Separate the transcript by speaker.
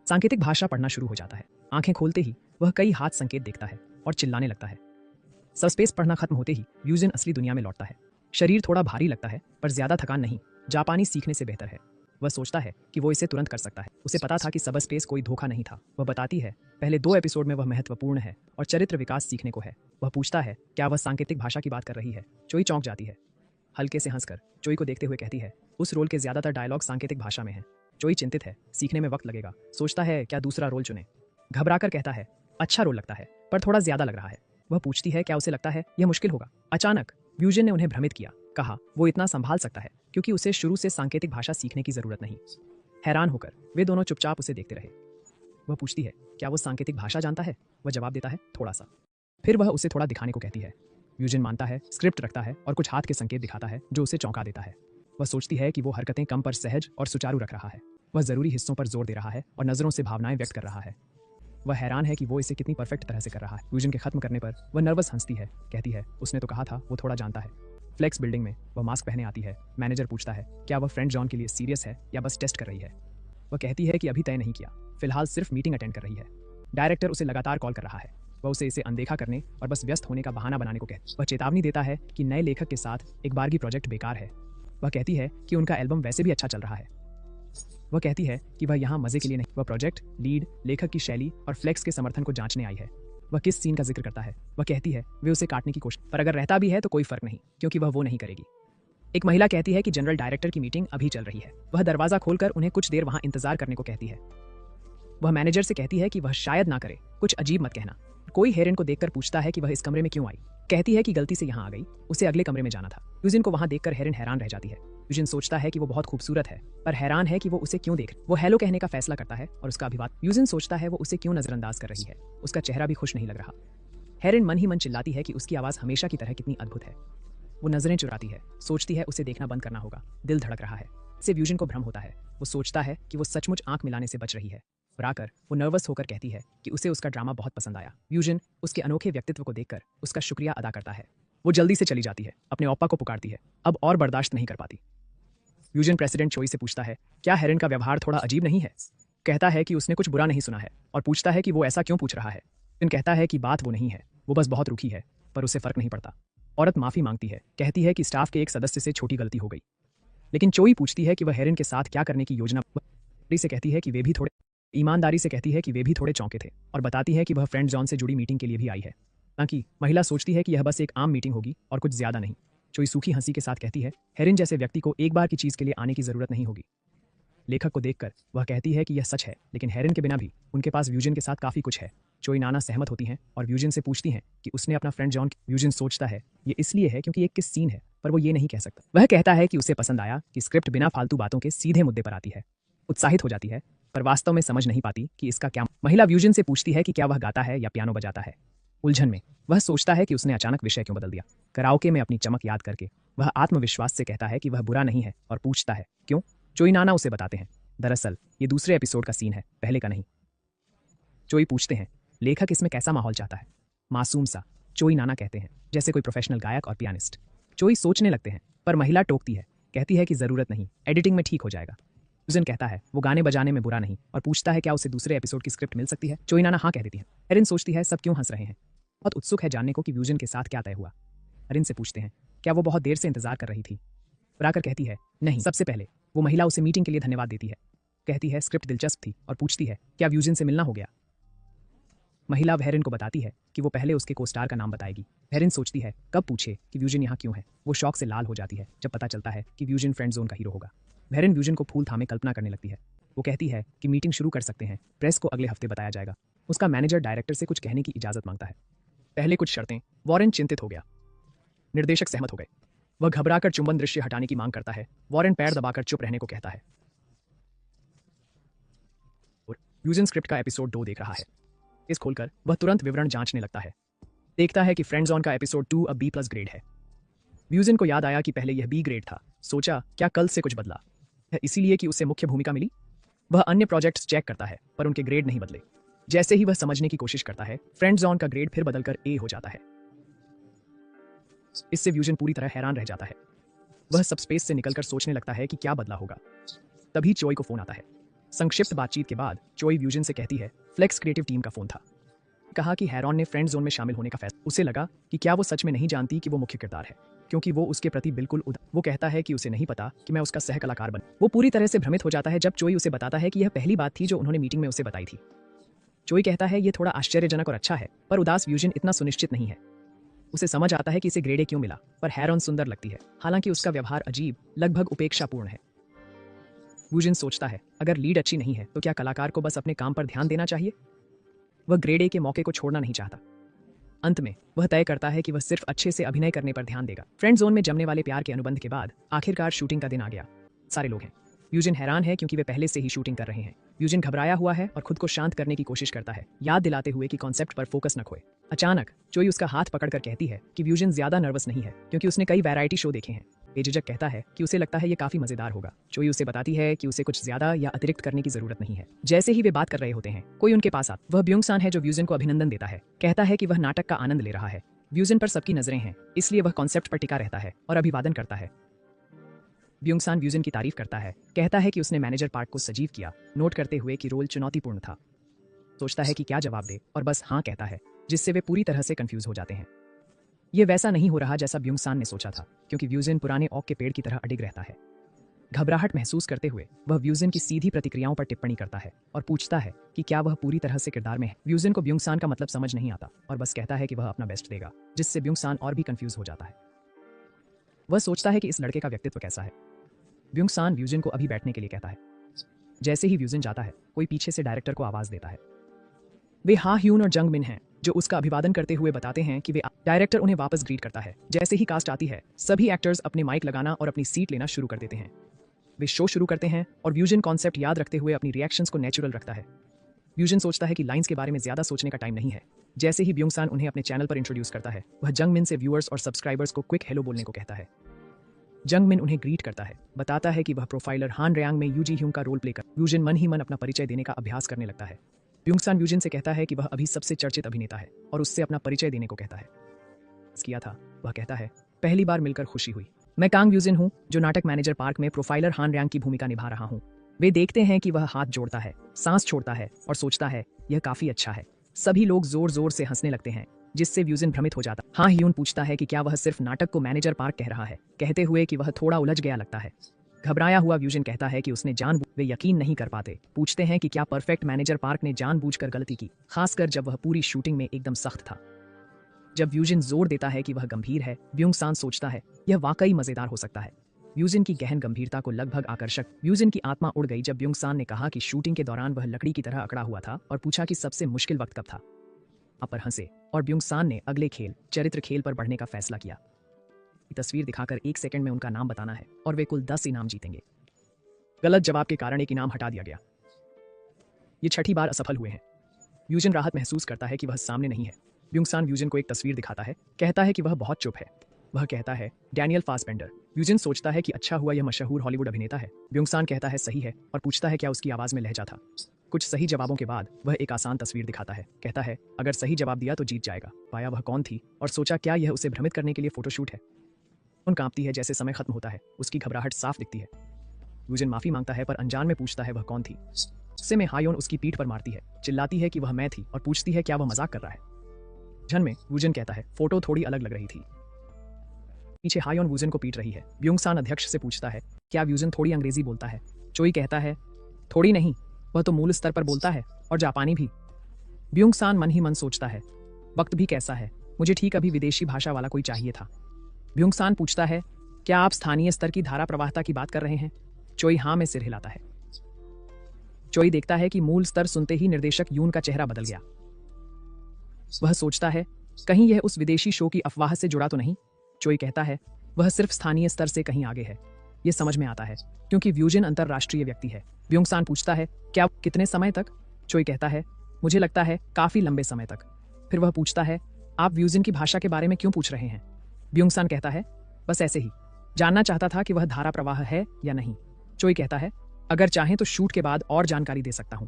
Speaker 1: सांकेतिक भाषा पढ़ना शुरू हो जाता है। आंखें खोलते ही वह कई हाथ संकेत देखता है और चिल्लाने लगता है। सबस्पेस पढ़ना खत्म होते ही यूजिन असली दुनिया में लौटता है। शरीर थोड़ा भारी लगता है पर ज्यादा थकान नहीं। जापानी सीखने से बेहतर है। वह सोचता है कि वो इसे तुरंत कर सकता है। उसे पता था कि सबस्पेस कोई धोखा नहीं था। वह बताती है पहले 2 एपिसोड में वह महत्वपूर्ण है और चरित्र विकास सीखने को है। वह पूछता है क्या वह सांकेतिक भाषा की बात कर रही है। चोई चौंक जाती है। हल्के से हंसकर चोई को देखते हुए कहती है उस रोल के ज्यादातर डायलॉग सांकेतिक भाषा में हैं। चोई चिंतित है, सीखने में वक्त लगेगा। सोचता है क्या दूसरा रोल चुने। घबराकर कहता है अच्छा रोल लगता है पर थोड़ा ज्यादा लग रहा है। वह पूछती है क्या उसे लगता है यह मुश्किल होगा। अचानक यूजिन ने उन्हें भ्रमित किया। कहा वो इतना संभाल सकता है क्योंकि उसे शुरू से सांकेतिक भाषा सीखने की जरूरत नहीं। हैरान होकर वे दोनों चुपचाप उसे देखते रहे। वह पूछती है क्या वो सांकेतिक भाषा जानता है। वह जवाब देता है थोड़ा सा। फिर वह उसे थोड़ा दिखाने को कहती है। यूजिन मानता है, स्क्रिप्ट रखता है और कुछ हाथ के संकेत दिखाता है जो उसे चौंका देता है। वह सोचती है कि वो हरकतें कम पर सहज और सुचारू रख रहा है। वह जरूरी हिस्सों पर जोर दे रहा है और नजरों से भावनाएं व्यक्त कर रहा है। वह हैरान है कि वो इसे कितनी परफेक्ट तरह से कर रहा है। यूजिन के खत्म करने पर वह नर्वस हंसती है। कहती है उसने तो कहा था वो थोड़ा जानता है। फ्लेक्स बिल्डिंग में वह मास्क पहने आती है। मैनेजर पूछता है क्या वह फ्रेंड जॉन के लिए सीरियस है या बस टेस्ट कर रही है। वह कहती है कि अभी तय नहीं किया, फिलहाल सिर्फ मीटिंग अटेंड कर रही है। डायरेक्टर उसे लगातार कॉल कर रहा है। वह उसे इसे अनदेखा करने और बस व्यस्त होने का बहाना बनाने को कहती है। वह चेतावनी देता है कि नए लेखक के साथ एक बार की प्रोजेक्ट बेकार है। वह कहती है कि उनका एल्बम वैसे भी अच्छा चल रहा है। वह कहती है कि वह यहाँ मजे के लिए नहीं, वह प्रोजेक्ट, लीड, लेखक की शैली और फ्लेक्स के समर्थन को जांचने आई है। वह किस सीन का जिक्र करता है। वह कहती है वे उसे काटने की कोशिश, पर अगर रहता भी है तो कोई फर्क नहीं क्योंकि वह वो नहीं करेगी। एक महिला कहती है कि जनरल डायरेक्टर की मीटिंग अभी चल रही है। वह दरवाजा खोलकर उन्हें कुछ देर वहां इंतजार करने को कहती है। वह मैनेजर से कहती है कि वह शायद ना करे, कुछ अजीब मत कहना। कोई हेरन को देखकर पूछता है कि वह इस कमरे में क्यों आई। कहती है कि गलती से यहाँ आ गई, उसे अगले कमरे में जाना था। यूजिन को वहां देखकर हेरन हैरान रह जाती है। यूजिन सोचता है कि वो बहुत खूबसूरत है पर हैरान है कि वो उसे क्यों देख। वो हेलो कहने का फैसला करता है और उसका अभिवादन। यूजिन सोचता है वो उसे क्यों नजरअंदाज कर रही है। उसका चेहरा भी खुश नहीं लग रहा। हेरन मन ही मन चिल्लाती है कि उसकी आवाज हमेशा की तरह कितनी अद्भुत है। वो नजरें चुराती है, सोचती है उसे देखना बंद करना होगा। दिल धड़क रहा है। इससे यूजिन को भ्रम होता है। वो सोचता है कि वो सचमुच आंख मिलाने से बच रही है। घबराकर वो नर्वस होकर कहती है कि उसे उसका ड्रामा बहुत पसंद आया। यूजिन उसके अनोखे व्यक्तित्व को देखकर उसका शुक्रिया अदा करता है। वो जल्दी से चली जाती है, अपने ओप्पा को पुकारती है। अब और बर्दाश्त नहीं कर पाती। यूजिन प्रेसिडेंट चोई से पूछता है क्या हेरन का व्यवहार थोड़ा अजीब नहीं है। कहता है कि उसने कुछ बुरा नहीं सुना है और पूछता है कि वो ऐसा क्यों पूछ रहा है। यूजिन कहता है कि बात वो नहीं है, वो बस बहुत रूखी है, पर उसे फर्क नहीं पड़ता। औरत माफी मांगती है, कहती है कि स्टाफ के एक सदस्य से छोटी गलती हो गई। लेकिन चोई पूछती है कि वह हेरन के साथ क्या करने की योजना से कहती है कि वे भी थोड़े ईमानदारी से कहती है कि वे भी थोड़े चौंके थे और बताती है कि वह फ्रेंड जॉन से जुड़ी मीटिंग के लिए भी आई है। ताकि महिला सोचती है कि यह बस एक आम मीटिंग होगी और कुछ ज्यादा नहीं। चोई सूखी हंसी के साथ कहती है हेरन जैसे व्यक्ति को एक बार की चीज के लिए आने की जरूरत नहीं होगी। लेखक को देखकर वह कहती है कि यह सच है, लेकिन हेरन के बिना भी उनके पास व्यूजिन के साथ काफी कुछ है। चोई नाना सहमत होती हैं और व्यूजिन से पूछती हैं कि उसने अपना फ्रेंड जॉन। व्यूजिन सोचता है ये इसलिए है क्योंकि एक किस सीन है, पर वो ये नहीं कह सकता। वह कहता है कि उसे पसंद आया कि स्क्रिप्ट बिना फालतू बातों के सीधे मुद्दे पर आती है। उत्साहित हो जाती है पर वास्तव में समझ नहीं पाती कि इसका क्या। महिला व्यूजिन से पूछती है कि क्या वह गाता है या पियानो बजाता है। उलझन में वह सोचता है कि उसने अचानक विषय क्यों बदल दिया। कराओके में अपनी चमक याद करके वह आत्मविश्वास से कहता है कि वह बुरा नहीं है और पूछता है क्यों। चोई नाना उसे बताते हैं दरअसल ये दूसरे एपिसोड का सीन है, पहले का नहीं। चोई पूछते हैं लेखक इसमें कैसा माहौल चाहता है। मासूम सा, चोई नाना कहते हैं, जैसे कोई प्रोफेशनल गायक और पियानिस्ट। चोई सोचने लगते हैं पर महिला टोकती है, कहती है कि जरूरत नहीं, एडिटिंग में ठीक हो जाएगा। यूजिन कहता है वो गाने बजाने में बुरा नहीं और पूछता है क्या उसे दूसरे एपिसोड की स्क्रिप्ट मिल सकती है। चोई नाना हाँ कह देती है। हेरिन सोचती है सब क्यों हंस रहे हैं। बहुत उत्सुक है जानने को कि यूजिन के साथ क्या तय हुआ। हेरिन से पूछते हैं क्या वो बहुत देर से इंतजार कर रही थी। बुराकर कहती है नहीं। सबसे पहले वो महिला उसे मीटिंग के लिए धन्यवाद देती है। कहती है स्क्रिप्ट दिलचस्प थी और पूछती है क्या व्यूजिन से मिलना हो गया। महिला हेरिन को बताती है कि वो पहले उसके को-स्टार का नाम बताएगी। हेरिन सोचती है कब पूछे कि व्यूजिन यहाँ क्यों है। वो शौक से लाल हो जाती है जब पता चलता है कि व्यूजिन फ्रेंड जोन का हीरो होगा। हेरिन व्यूजिन को फूल थामे कल्पना करने लगती है। वो कहती है कि मीटिंग शुरू कर सकते हैं, प्रेस को अगले हफ्ते बताया जाएगा। उसका मैनेजर डायरेक्टर से कुछ कहने की इजाजत मांगता है। पहले कुछ शर्तें। वॉरेन चिंतित हो गया। निर्देशक सहमत हो गए। वह घबराकर चुंबन दृश्य हटाने की मांग करता है। वॉरेन पैर दबाकर चुप रहने को कहता है। और यूजिन स्क्रिप्ट का एपिसोड 2 देख रहा है। इस खोलकर वह तुरंत विवरण जांचने लगता है। देखता है कि फ्रेंड जोन का एपिसोड 2 अब B+ ग्रेड है। यूजिन को याद आया कि पहले यह B ग्रेड था। सोचा क्या कल से कुछ बदला है, इसीलिए कि उसे मुख्य भूमिका मिली। वह अन्य प्रोजेक्ट्स चेक करता है पर उनके ग्रेड नहीं बदले। जैसे ही वह समझने की कोशिश करता है फ्रेंड जोन का ग्रेड फिर बदलकर A हो जाता है। इससे यूजिन पूरी तरह हैरान रह जाता है। वह सबस्पेस से निकलकर सोचने लगता है कि क्या बदला होगा। तभी चोई को फोन आता है। संक्षिप्त बातचीत के बाद चोई व्यूजन से कहती है फ्लेक्स क्रिएटिव टीम का फोन था। कहा कि हैरॉन ने फ्रेंड जोन में शामिल होने का फैसला। उसे लगा कि क्या वो सच में नहीं जानती कि वो मुख्य किरदार है, क्योंकि वो उसके प्रति बिल्कुल वो कहता है कि उसे नहीं पता कि मैं उसका सह कलाकार बन। वो पूरी तरह से भ्रमित हो जाता है जब चोई उसे बताता है कि यह पहली बात थी जो उन्होंने मीटिंग में उसे बताई थी। चोई कहता है ये थोड़ा आश्चर्यजनक और अच्छा है, पर उदास व्यूजन इतना सुनिश्चित नहीं है। उसे समझ आता है कि इसे ग्रेड ए क्यों मिला, पर हैरॉन सुंदर लगती है, हालांकि उसका व्यवहार अजीब, लगभग उपेक्षापूर्ण है। व्यूजन सोचता है अगर लीड अच्छी नहीं है तो क्या कलाकार को बस अपने काम पर ध्यान देना चाहिए। वह ग्रेड ए के मौके को छोड़ना नहीं चाहता। अंत में वह तय करता है कि वह सिर्फ अच्छे से अभिनय करने पर ध्यान देगा। फ्रेंड जोन में जमने वाले प्यार के अनुबंध के बाद आखिरकार शूटिंग का दिन आ गया। सारे लोग हैं। व्यूजन हैरान है क्योंकि वे पहले से ही शूटिंग कर रहे हैं। व्यूजन घबराया हुआ है और खुद को शांत करने की कोशिश करता है, याद दिलाते हुए कि कॉन्सेप्ट पर फोकस न खोए। अचानक चोई उसका हाथ पकड़कर कहती है कि व्यूजन ज्यादा नर्वस नहीं है, क्योंकि उसने कई वैरायटी शो देखे हैं। बेझिझक कहता है कि उसे लगता है ये काफी मजेदार होगा। चोई उसे बताती है कि उसे कुछ ज्यादा या अतिरिक्त करने की जरूरत नहीं है। जैसे ही वे बात कर रहे होते हैं कोई उनके पास आता। वह ब्यूंग-सान है जो व्यूजन को अभिनंदन देता है, कहता है कि वह नाटक का आनंद ले रहा है। व्यूजन पर सबकी नजरें हैं, इसलिए वह कॉन्सेप्ट पर टिका रहता है और अभिवादन करता है। ब्यूंग-सान व्यूजन की तारीफ करता है, कहता है कि उसने मैनेजर पार्ट को सजीव किया, नोट करते हुए कि रोल चुनौतीपूर्ण था। सोचता है कि क्या जवाब दे और बस हाँ कहता है, जिससे वे पूरी तरह से कंफ्यूज हो जाते हैं। ये वैसा नहीं हो रहा जैसा ब्यूंग-सान ने सोचा था, क्योंकि व्यूजन पुराने ओक के पेड़ की तरह अडिग रहता है। घबराहट महसूस करते हुए वह व्यूजन की सीधी प्रतिक्रियाओं पर टिप्पणी करता है और पूछता है कि क्या वह पूरी तरह से किरदार में है। व्यूजन को ब्यूंग-सान का मतलब समझ नहीं आता और बस कहता है कि वह अपना बेस्ट देगा, जिससे ब्यूंग-सान और भी कंफ्यूज हो जाता है। वह सोचता है कि इस लड़के का व्यक्तित्व कैसा है। ब्यूंग-सान व्यूजन को अभी बैठने के लिए कहता है। जैसे ही व्यूजन जाता है कोई पीछे से डायरेक्टर को आवाज देता है। वे हा ह्यून और जंग मिन हैं, जो उसका अभिवादन करते हुए बताते हैं कि वे डायरेक्टर उन्हें वापस ग्रीट करता है। जैसे ही कास्ट आती है सभी एक्टर्स अपने माइक लगाना और अपनी सीट लेना शुरू कर देते हैं। वे शो शुरू करते हैं और व्यूजन कॉन्सेप्ट याद रखते हुए अपनी रिएक्शंस को नेचुरल रखता है। व्यूजन सोचता है कि लाइंस के बारे में ज्यादा सोचने का टाइम नहीं है। जैसे ही ब्यूंग-सान उन्हें अपने चैनल पर इंट्रोड्यूस करता है वह जंग मिन से व्यूअर्स और सब्सक्राइबर्स को क्विक हेलो बोलने को कहता है। जंग मिन उन्हें ग्रीट करता है, बताता है कि वह प्रोफाइलर हान रयांग में यूजी ह्यूंग का रोल प्ले कर। व्यूजन मन ही मन अपना परिचय देने का अभ्यास करने लगता है। ब्यूंग-सान व्यूजन से कहता है कि वह अभी सबसे चर्चित अभिनेता है और उससे अपना परिचय देने को कहता है। किया था वह कहता है पहली बार मिलकर खुशी हुई। मैं कांग व्यूजन हूँ जो नाटक मैनेजर पार्क में प्रोफाइलर हान रयांग की भूमिका निभा रहा हूँ। वे देखते हैं कि वह हाथ जोड़ता है, सांस छोड़ता है और सोचता है यह काफी अच्छा है। सभी लोग जोर जोर से हंसने लगते हैं, जिससे व्यूजन भ्रमित हो जाता। हाँ ह्यून पूछता है कि क्या वह सिर्फ नाटक को मैनेजर पार्क कह रहा है, कहते हुए कि वह थोड़ा उलझ गया लगता है। घबराया हुआ व्यूजन कहता है कि उसने वे यकीन नहीं कर पाते। पूछते हैं कि क्या परफेक्ट मैनेजर पार्क ने जानबूझकर गलती की, खासकर जब वह पूरी शूटिंग में एकदम सख्त था। जब व्यूजन जोर देता है कि वह गंभीर है, ब्यूंग-सान सोचता है यह वाकई मजेदार हो सकता है। व्यूजन की गहन गंभीरता को लगभग आकर्षक। व्यूजन की आत्मा उड़ गई जब ब्यूंग-सान ने कहा कि शूटिंग के दौरान वह लकड़ी की तरह अकड़ा हुआ था और पूछा कि सबसे मुश्किल वक्त कब था। पर हंसे और ब्यूंग-सान ने अगले खेल चरित्र खेल पर बढ़ने का फैसला किया। तस्वीर दिखाकर 1 सेकंड में उनका नाम बताना है और वे कुल 10 इनाम जीतेंगे। गलत जवाब के कारण एक इनाम हटा दिया गया। ये छठी बार असफल हुए हैं। व्यूजन राहत महसूस करता है कि वह सामने नहीं है। ब्यूंग-सान व्यूजन को एक तस्वीर दिखाता है, कहता है कि वह बहुत चुप है। वह कहता है डैनियल फासबेंडर। व्यूजन सोचता है कि अच्छा हुआ यह मशहूर हॉलीवुड अभिनेता है। ब्यूंग-सान कहता है सही है और पूछता है क्या उसकी आवाज में लहजा था। कुछ सही जवाबों के बाद वह एक आसान तस्वीर दिखाता है, कहता है अगर सही जवाब दिया तो जीत जाएगा। पाया वह कौन थी और सोचा क्या यह उसे भ्रमित करने के लिए फोटोशूट है। उन कांपती है जैसे समय खत्म होता है, उसकी घबराहट साफ दिखती है। व्यूजन माफी मांगता है पर अनजान में पूछता है वह कौन थी। गुस्से में हायोन उसकी पीठ पर मारती है, चिल्लाती है कि वह मैं थी और पूछती है क्या वह मजाक कर रहा है। झन में व्यूजन कहता है फोटो थोड़ी अलग लग रही थी। पीछे हायोन व्यूजन को पीट रही है। ब्यूंग-सान अध्यक्ष से पूछता है क्या व्यूजन थोड़ी अंग्रेजी बोलता है। चोई कहता है थोड़ी नहीं, वह तो मूल स्तर पर बोलता है और जापानी भी। ब्यूंग-सान मन ही मन सोचता है वक्त भी कैसा है, मुझे ठीक अभी विदेशी भाषा वाला कोई चाहिए था। ब्यूंग-सान पूछता है क्या आप स्थानीय स्तर की धारा प्रवाहता की बात कर रहे हैं। चोई हाँ में सिर हिलाता है। चोई देखता है कि मूल स्तर सुनते ही निर्देशक यून का चेहरा बदल गया। वह सोचता है कहीं यह उस विदेशी शो की अफवाह से जुड़ा तो नहीं। चोई कहता है वह सिर्फ स्थानीय स्तर से कहीं आगे है। यह समझ में आता है क्योंकि व्यूजन अंतरराष्ट्रीय व्यक्ति है। ब्यूंग-सान पूछता है क्या कितने समय तक। चोई कहता है मुझे लगता है काफी लंबे समय तक। फिर वह पूछता है आप व्यूजन की भाषा के बारे में क्यों पूछ रहे हैं। ब्यूंग-सान कहता है बस ऐसे ही, जानना चाहता था कि वह धारा प्रवाह है या नहीं। चोई कहता है अगर चाहें तो शूट के बाद और जानकारी दे सकता हूं।